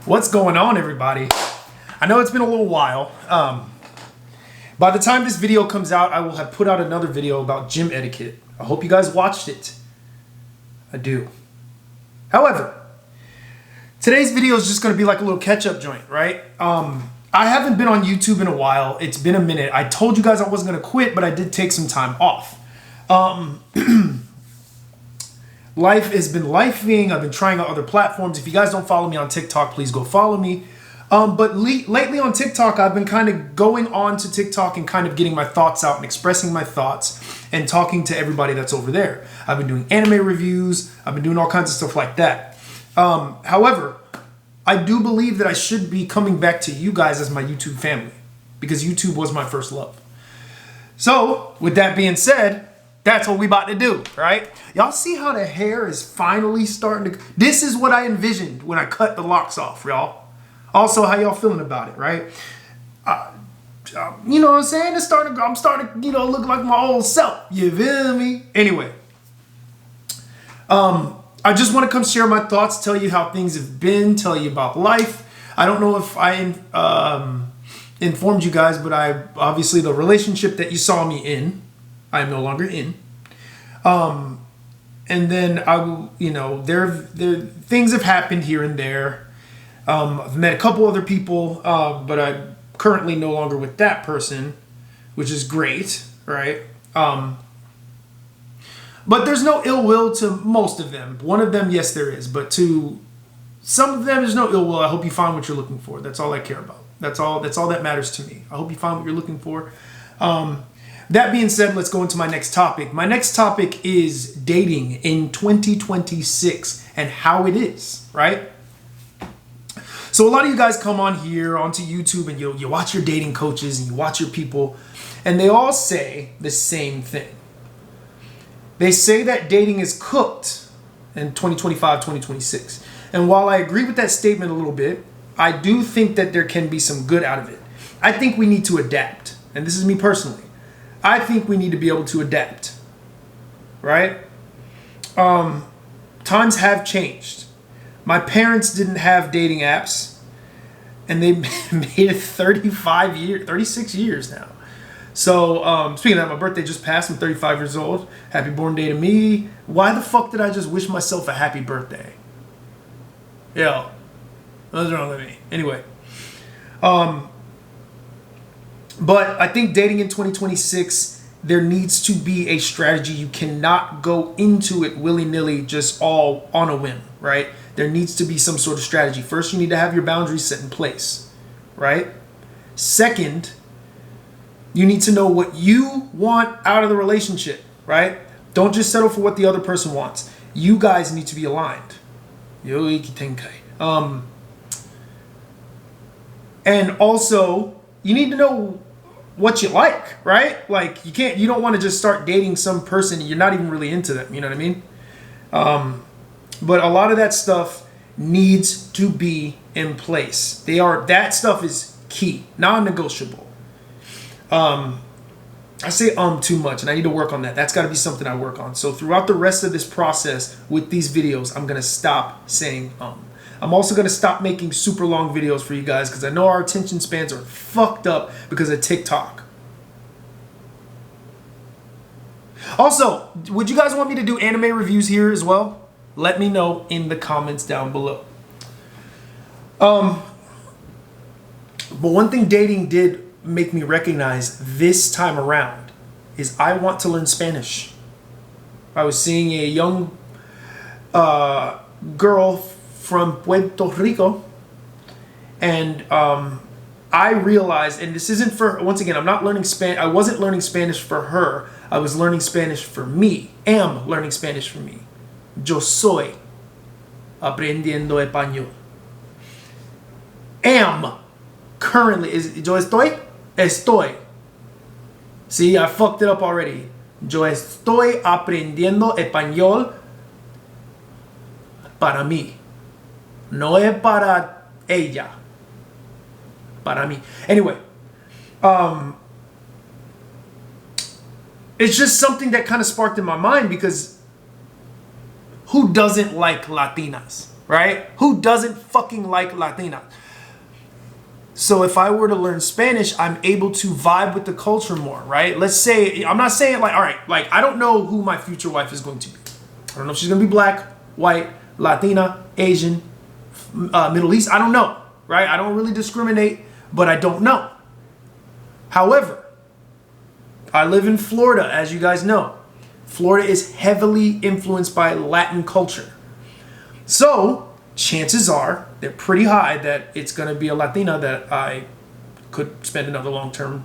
What's going on, everybody? I know it's been a little while. By the time this video comes out, I will have put out another video about gym etiquette. I hope you guys watched it. I do. However, today's video is just going to be like a little catch-up joint, right? I haven't been on YouTube in a while. It's been a minute. I told you guys I wasn't going to quit, but I did take some time off. Life has been lifing. I've been trying out other platforms. If you guys don't follow me on TikTok, please go follow me. But lately on TikTok, I've been kind of going on to TikTok and kind of getting my thoughts out and expressing my thoughts and talking to everybody that's over there. I've been doing anime reviews. I've been doing all kinds of stuff like that. However, I do believe that I should be coming back to you guys as my YouTube family because YouTube was my first love. So with that being said, that's what we about to do, right? Y'all see how the hair is finally starting to... This is what I envisioned when I cut the locks off, y'all. Also, how y'all feeling about it, right? You know what I'm saying? I'm starting to, look like my old self. You feel me? Anyway. I just want to come share my thoughts, tell you how things have been, tell you about life. I don't know if I informed you guys, but obviously the relationship that you saw me in, I am no longer in. And then there things have happened here and there. I've met a couple other people, but I'm currently no longer with that person, which is great, right? But there's no ill will to most of them. One of them, yes, there is, but to some of them, there's no ill will. I hope you find what you're looking for. That's all I care about. That's all that matters to me. I hope you find what you're looking for. That being said, let's go into my next topic. My next topic is dating in 2026 and how it is, right? So a lot of you guys come on here onto YouTube and you watch your dating coaches and you watch your people, and they all say the same thing. They say that dating is cooked in 2025, 2026. And while I agree with that statement a little bit, I do think that there can be some good out of it. I think we need to adapt. And this is me personally. I think we need to be able to adapt, right? Times have changed. My parents didn't have dating apps, and they made it 36 years now. So, speaking of that, my birthday just passed. I'm 35 years old. Happy born day to me. Why the fuck did I just wish myself a happy birthday? Yo, what's wrong with me? Anyway, but I think dating in 2026, there needs to be a strategy. You cannot go into it willy-nilly, just all on a whim, right? There needs to be some sort of strategy. First, you need to have your boundaries set in place, right? Second, you need to know what you want out of the relationship, right? Don't just settle for what the other person wants. You guys need to be aligned. And also, you need to know what you like, right? Like you don't want to just start dating some person and you're not even really into them. You know what I mean? But a lot of that stuff needs to be in place. That stuff is key, non-negotiable. I say too much, and I need to work on that. That's got to be something I work on. So throughout the rest of this process with these videos, I'm going to stop saying I'm also going to stop making super long videos for you guys because I know our attention spans are fucked up because of TikTok. Also, would you guys want me to do anime reviews here as well? Let me know in the comments down below. But one thing dating did make me recognize this time around is I want to learn Spanish. I was seeing a young girl from Puerto Rico, and I realized, and this isn't for, once again, I'm not learning Spanish. I wasn't learning Spanish for her. I was learning Spanish for me. Am learning Spanish for me. Yo soy aprendiendo español. Am currently yo estoy. See, I fucked it up already. Yo estoy aprendiendo español para mí. No es para ella. Para mí. Anyway, it's just something that kind of sparked in my mind because who doesn't like Latinas, right? Who doesn't fucking like Latinas? So if I were to learn Spanish, I'm able to vibe with the culture more, right? Let's say, I'm not saying like, all right, like I don't know who my future wife is going to be. I don't know if she's going to be black, white, Latina, Asian, Middle East. I don't know, right? I don't really discriminate, but I don't know. However, I live in Florida, as you guys know. Florida is heavily influenced by Latin culture. So chances are they're pretty high that it's going to be a Latina that I could spend another long-term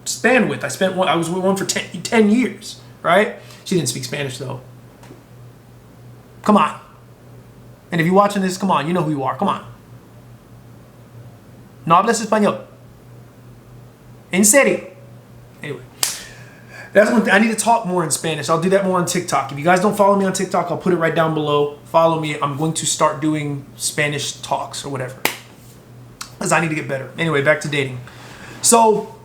span with. I was with one for 10 years, right? She didn't speak Spanish though. Come on. And if you're watching this, come on, you know who you are. Come on. No hablas español. En serio. Anyway. That's one thing. I need to talk more in Spanish. I'll do that more on TikTok. If you guys don't follow me on TikTok, I'll put it right down below. Follow me. I'm going to start doing Spanish talks or whatever. Because I need to get better. Anyway, back to dating. So,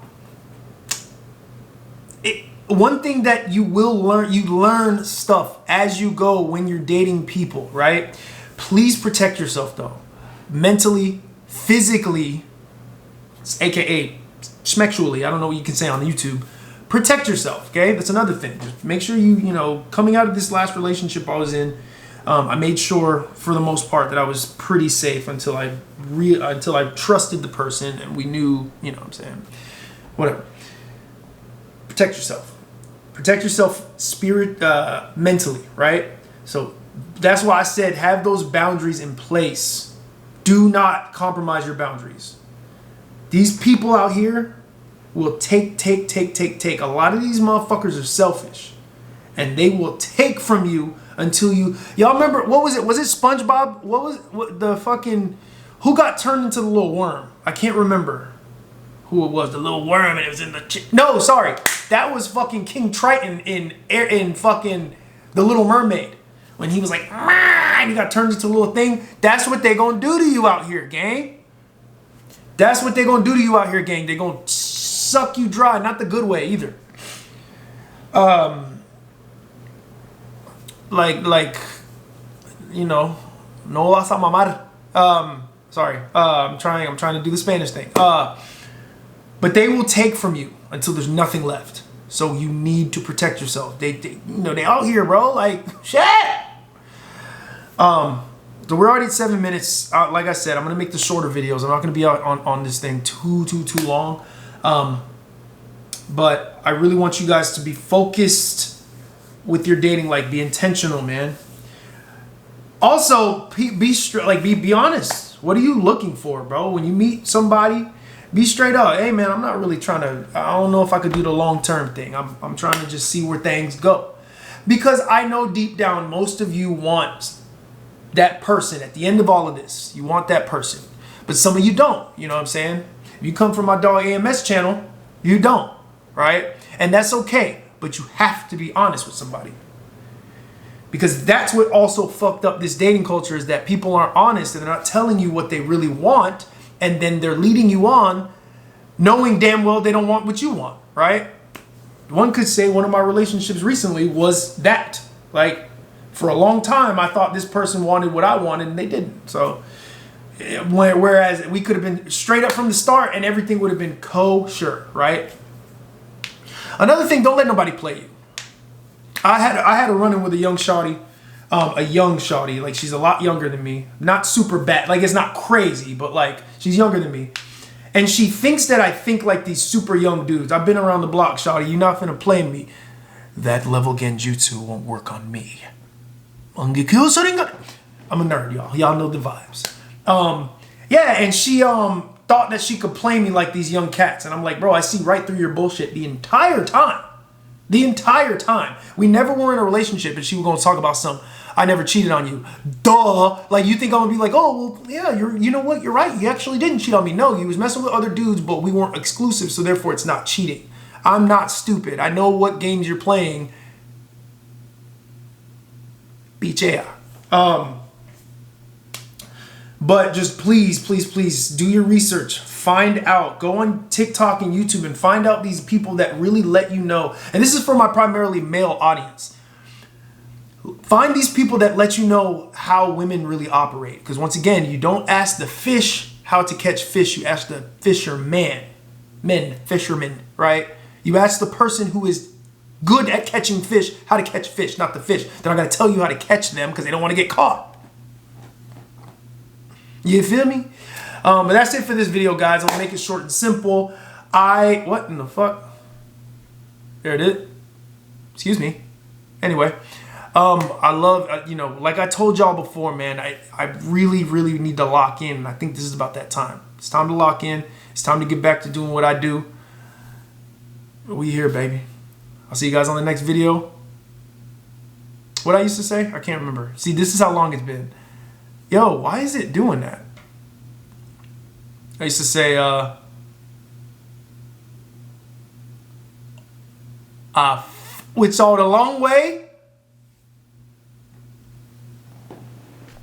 one thing that you will learn, you learn stuff as you go when you're dating people, right? Please protect yourself though. Mentally, physically, aka sexually. I don't know what you can say on YouTube. Protect yourself, okay? That's another thing. Just make sure you know, coming out of this last relationship I was in, I made sure for the most part that I was pretty safe until I trusted the person and we knew, you know what I'm saying? Whatever. Protect yourself. Protect yourself mentally, right? So that's why I said have those boundaries in place. Do not compromise your boundaries. These people out here will take. A lot of these motherfuckers are selfish. And they will take from you until you... Y'all remember, what was it? Was it SpongeBob? Who got turned into the little worm? I can't remember who it was. The little worm and it was in the... No, sorry. That was fucking King Triton in fucking The Little Mermaid. When he was like... And he got turned into a little thing. That's what they gonna do to you out here, gang. That's what they gonna do to you out here, gang. They gonna suck you dry. Not the good way either. Like, you know, no vas a mamar. Sorry. I'm trying to do the Spanish thing. But they will take from you until there's nothing left. So you need to protect yourself. They out here, bro. Like, shit. So we're already at 7 minutes. Like I said, I'm gonna make the shorter videos. I'm not gonna be out on this thing too long. But I really want you guys to be focused with your dating. Like, be intentional, man. Also, be honest. What are you looking for, bro? When you meet somebody, be straight up. Hey, man, I'm not really trying to. I don't know if I could do the long-term thing. I'm trying to just see where things go, because I know deep down most of you want that person at the end of all of this. You want that person, but some of you don't. You know what I'm saying? If you come from my dog AMS channel, you don't, right? And that's okay. But you have to be honest with somebody, because that's what also fucked up this dating culture, is that people aren't honest and they're not telling you what they really want, and then they're leading you on knowing damn well they don't want what you want, right? One could say one of my relationships recently was that. Like, for a long time I thought this person wanted what I wanted and they didn't. So whereas we could have been straight up from the start and everything would have been kosher, right? Another thing, don't let nobody play you. I had a run-in with a young shawty, like she's a lot younger than me. Not super bad, like it's not crazy, but like she's younger than me. And she thinks that I think like these super young dudes. I've been around the block, shawty. You're not finna play me. That level genjutsu won't work on me. I'm a nerd, y'all. Y'all know the vibes. Yeah, and she thought that she could play me like these young cats. And I'm like, bro, I see right through your bullshit the entire time. The entire time. We never were in a relationship and she was going to talk about I never cheated on you. Duh. Like, you think I'm going to be like, oh, well, yeah, you know what? You're right. You actually didn't cheat on me. No, you was messing with other dudes, but we weren't exclusive, so therefore it's not cheating. I'm not stupid. I know what games you're playing. Bichea. But just please do your research. Find out. Go on TikTok and YouTube and find out these people that really let you know. And this is for my primarily male audience. Find these people that let you know how women really operate. Because once again, you don't ask the fish how to catch fish. You ask the fishermen, right? You ask the person who is good at catching fish how to catch fish, not the fish. They're not going to tell you how to catch them because they don't want to get caught. You feel me? But that's it for this video, guys. I'm going to make it short and simple. What in the fuck? There it is. Excuse me. Anyway. I love, like I told y'all before, man, I really, really need to lock in. And I think this is about that time. It's time to lock in. It's time to get back to doing what I do. We here, baby. I'll see you guys on the next video. What I used to say? I can't remember. See, this is how long it's been. Yo, why is it doing that? I used to say, which all the long way.